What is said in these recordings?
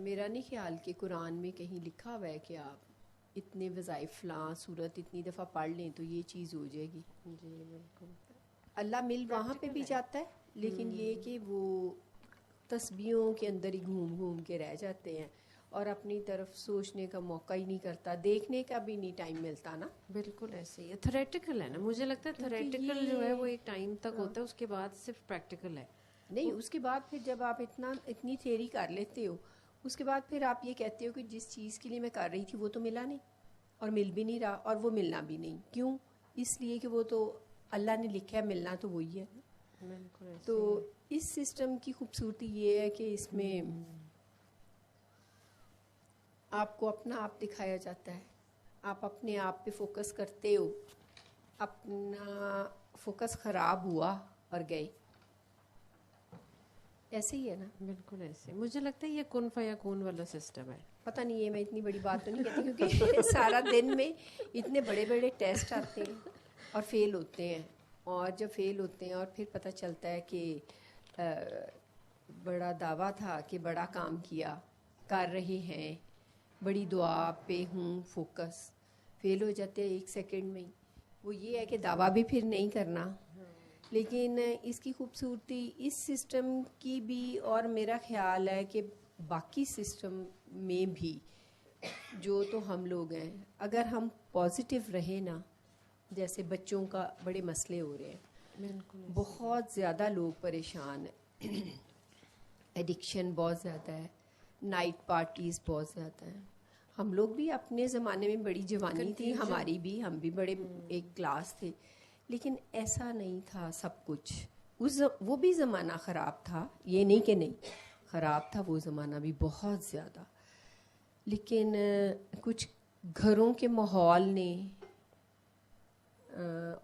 میرا نہیں خیال کہ قرآن میں کہیں لکھا ہوا ہے کہ آپ اتنے وظائف فلاں صورت اتنی دفعہ پڑھ لیں تو یہ چیز ہو جائے گی. جی بالکل. اللہ مل وہاں پہ بھی جاتا ہے, لیکن یہ کہ وہ تسبیحوں کے اندر ہی گھوم گھوم کے رہ جاتے ہیں اور اپنی طرف سوچنے کا موقع ہی نہیں کرتا, دیکھنے کا بھی نہیں ٹائم ملتا نا. بالکل ایسے ہی تھیوریٹیکل ہے نا, مجھے لگتا ہے تھیوریٹیکل جو ہے وہ ایک ٹائم تک ہوتا ہے, اس کے بعد صرف پریکٹیکل ہے. نہیں, اس کے بعد پھر جب آپ اتنی تھیوری کر لیتے ہو, اس کے بعد پھر آپ یہ کہتے ہو کہ جس چیز کے لیے میں کر رہی تھی وہ تو ملا نہیں, اور مل بھی نہیں رہا, اور وہ ملنا بھی نہیں. کیوں؟ اس لیے کہ وہ تو اللہ نے لکھا ہے, ملنا تو وہی ہے. تو اس سسٹم کی خوبصورتی یہ ہے کہ اس میں آپ کو اپنا آپ دکھایا جاتا ہے, آپ اپنے آپ پہ فوکس کرتے ہو, اپنا فوکس خراب ہوا اور گئے. ایسے ہی ہے نا. بالکل ایسے. مجھے لگتا ہے یہ کن فیکون والا سسٹم ہے. پتہ نہیں, یہ میں اتنی بڑی بات تو نہیں کہتی کیونکہ سارا دن میں اتنے بڑے بڑے ٹیسٹ آتے ہیں اور فیل ہوتے ہیں, اور جب فیل ہوتے ہیں اور پھر پتہ چلتا ہے کہ بڑا دعویٰ تھا کہ بڑا کام کیا, کر رہے ہیں, بڑی دعا پہ ہوں فوکس, فیل ہو جاتے ہیں 1 سیکنڈ میں ہی. وہ یہ ہے کہ دعویٰ بھی پھر نہیں کرنا. لیکن اس کی خوبصورتی اس سسٹم کی بھی, اور میرا خیال ہے کہ باقی سسٹم میں بھی, جو تو ہم لوگ ہیں, اگر ہم پازیٹیو رہیں نا, جیسے بچوں کا بڑے مسئلے ہو رہے ہیں, بہت زیادہ لوگ پریشان ہیں, ایڈکشن بہت زیادہ ہے, نائٹ پارٹیز بہت زیادہ ہیں. ہم لوگ بھی اپنے زمانے میں بڑی جوانی تھی ہماری بھی, ہم بھی بڑے ایک کلاس تھے, لیکن ایسا نہیں تھا سب کچھ. وہ بھی زمانہ خراب تھا, یہ نہیں کہ نہیں خراب تھا, وہ زمانہ بھی بہت زیادہ. لیکن کچھ گھروں کے ماحول نے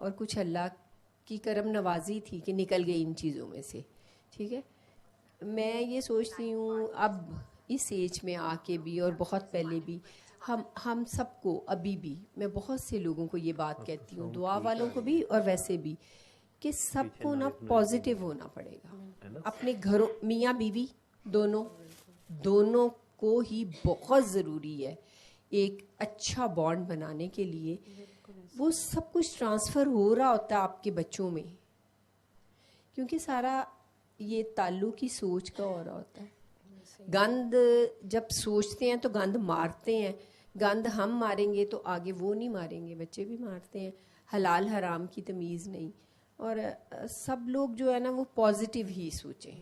اور کچھ اللہ کی کرم نوازی تھی کہ نکل گئی ان چیزوں میں سے. ٹھیک ہے, میں یہ سوچتی ہوں اب اس ایج میں آ کے بھی, اور بہت پہلے بھی, ہم سب کو ابھی بھی, میں بہت سے لوگوں کو یہ بات کہتی ہوں, دعا والوں کو بھی اور ویسے بھی, کہ سب کو نا پازیٹیو ہونا پڑے گا. اپنے گھروں, میاں بیوی دونوں کو ہی بہت ضروری ہے ایک اچھا بانڈ بنانے کے لیے. وہ سب کچھ ٹرانسفر ہو رہا ہوتا ہے آپ کے بچوں میں, کیونکہ سارا یہ تعلق ہی سوچ کا ہو رہا ہوتا ہے. گند جب سوچتے ہیں تو گند مارتے ہیں, گند ہم ماریں گے تو آگے وہ نہیں ماریں گے, بچے بھی مارتے ہیں. حلال حرام کی تمیز نہیں, اور سب لوگ جو ہے نا وہ پازیٹیو ہی سوچیں.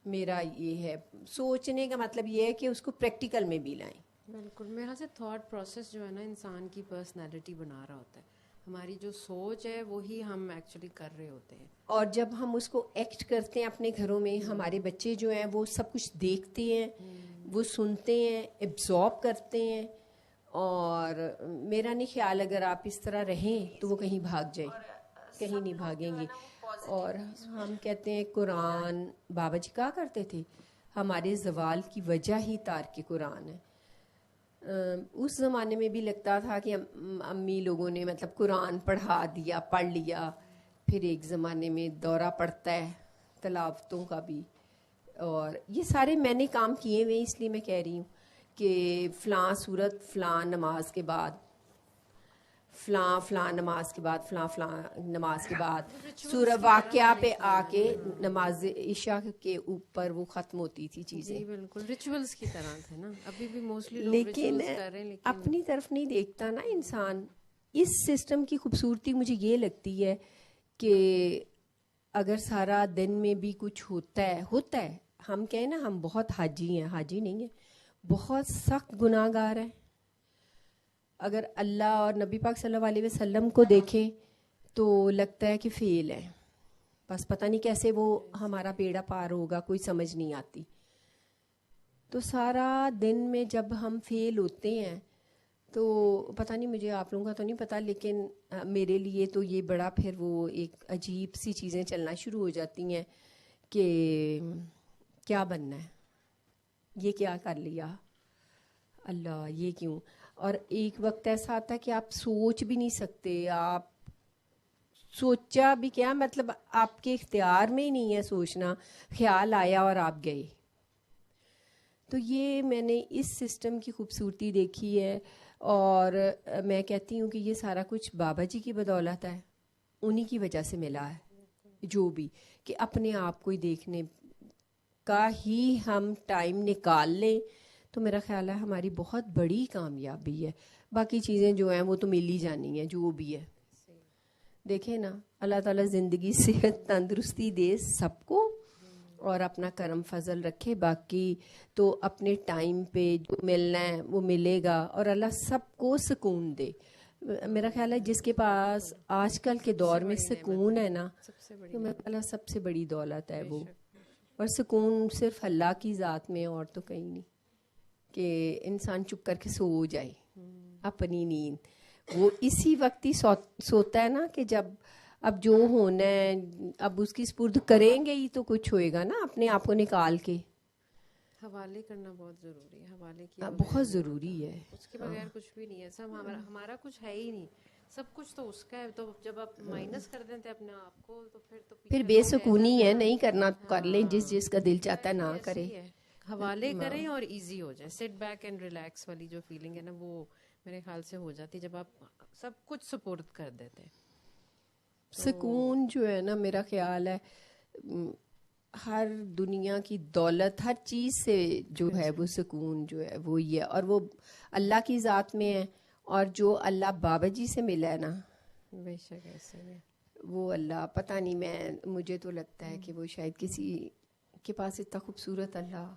میرا یہ ہے سوچنے کا مطلب, یہ ہے کہ اس کو پریکٹیکل میں بھی لائیں. بالکل. میرا سے تھاٹ پروسیس جو ہے نا انسان کی پرسنالٹی بنا رہا ہوتا ہے. ہماری جو سوچ ہے وہی ہم ایکچولی کر رہے ہوتے ہیں, اور جب ہم اس کو ایکٹ کرتے ہیں اپنے گھروں میں, ہمارے بچے جو ہیں وہ سب کچھ دیکھتے ہیں, وہ سنتے ہیں, ایبزارب کرتے ہیں. اور میرا نہیں خیال اگر آپ اس طرح رہیں تو وہ کہیں بھاگ جائیں, کہیں نہیں بھاگیں گے. اور ہم کہتے ہیں قرآن, بابا جی کہا کرتے تھے ہمارے زوال کی وجہ ہی تارک قرآن ہے. اس زمانے میں بھی لگتا تھا کہ امی لوگوں نے مطلب قرآن پڑھا دیا, پڑھ لیا. پھر ایک زمانے میں دورہ پڑتا ہے تلاوتوں کا بھی, اور یہ سارے میں نے کام کیے ہوئے, اس لیے میں کہہ رہی ہوں کہ فلاں صورت فلاں نماز کے بعد, فلاں نماز کے بعد, فلاں نماز کے بعد سورہ واقعہ پہ آ کے نماز عشاء کے اوپر وہ ختم ہوتی تھی چیزیں. بالکل ریچولز کی طرح تھے نا, ابھی بھی موسٹلی لوگ لیکن ریچولز کر رہے ہیں, لیکن اپنی طرف نہیں دیکھتا نا انسان. اس سسٹم کی خوبصورتی مجھے یہ لگتی ہے کہ اگر سارا دن میں بھی کچھ ہوتا ہے, ہم کہیں نا ہم بہت حاجی ہیں, حاجی نہیں ہیں, بہت سخت گناہ گار ہیں. اگر اللہ اور نبی پاک صلی اللہ علیہ وسلم کو دیکھیں تو لگتا ہے کہ فیل ہے, بس پتہ نہیں کیسے وہ ہمارا بیڑا پار ہوگا, کوئی سمجھ نہیں آتی. تو سارا دن میں جب ہم فیل ہوتے ہیں تو پتہ نہیں, مجھے آپ لوگوں کا تو نہیں پتہ, لیکن میرے لیے تو یہ بڑا پھر وہ ایک عجیب سی چیزیں چلنا شروع ہو جاتی ہیں کہ کیا بننا ہے, یہ کیا کر لیا, اللہ یہ کیوں. اور ایک وقت ایسا آتا ہے کہ آپ سوچ بھی نہیں سکتے, آپ سوچا بھی کیا, مطلب آپ کے اختیار میں ہی نہیں ہے سوچنا, خیال آیا اور آپ گئے. تو یہ میں نے اس سسٹم کی خوبصورتی دیکھی ہے، اور میں کہتی ہوں کہ یہ سارا کچھ بابا جی کی بدولت ہے، انہی کی وجہ سے ملا ہے جو بھی، کہ اپنے آپ کو ہی دیکھنے کا ہی ہم ٹائم نکال لیں تو میرا خیال ہے ہماری بہت بڑی کامیابی ہے. باقی چیزیں جو ہیں وہ تو مل ہی جانی ہیں جو بھی ہے. دیکھیں نا، اللہ تعالیٰ زندگی صحت تندرستی دے سب کو اور اپنا کرم فضل رکھے، باقی تو اپنے ٹائم پہ جو ملنا ہے وہ ملے گا، اور اللہ سب کو سکون دے. میرا خیال ہے جس کے پاس آج کل کے دور میں سکون ہے نا، تو میرا خیال ہے سب سے بڑی دولت ہے وہ. اور سکون صرف اللہ کی ذات میں، اور تو کہیں نہیں، کہ انسان چپ کر کے سو جائے اپنی نیند. وہ اسی وقت ہی سوتا ہے نا کہ جب اب جو ہونا ہے اب اس کی سپرد کریں گے ہی تو کچھ ہوئے گا نا، اپنے آپ کو نکال کے. حوالے کرنا بہت ضروری ہے، حوالے کی بہت ضروری ہے، اس کے بغیر کچھ بھی نہیں ہے. سب ہمارا کچھ ہے ہی نہیں، سب کچھ تو اس کا ہے. تو جب آپ مائنس کر دیتے اپنے آپ کو تو پھر بے سکونی ہے. نہیں کرنا تو کر لیں، جس کا دل چاہتا ہے نہ کرے. حوالے کریں اور ایزی ہو جائے. سٹ بیک اینڈ ریلیکس والی جو فیلنگ ہے نا، وہ میرے خیال سے ہو جاتی جب آپ سب کچھ سپورٹ کر دیتے. سکون جو ہے نا، میرا خیال ہے ہر دنیا کی دولت، ہر چیز سے جو ہے وہ سکون جو ہے وہ یہ ہے، اور وہ اللہ کی ذات میں ہے. اور جو اللہ بابا جی سے ملا ہے نا، بے شک ایسے ہے وہ اللہ پتہ نہیں، مجھے تو لگتا ہے کہ وہ شاید کسی کے پاس اتنا خوبصورت اللہ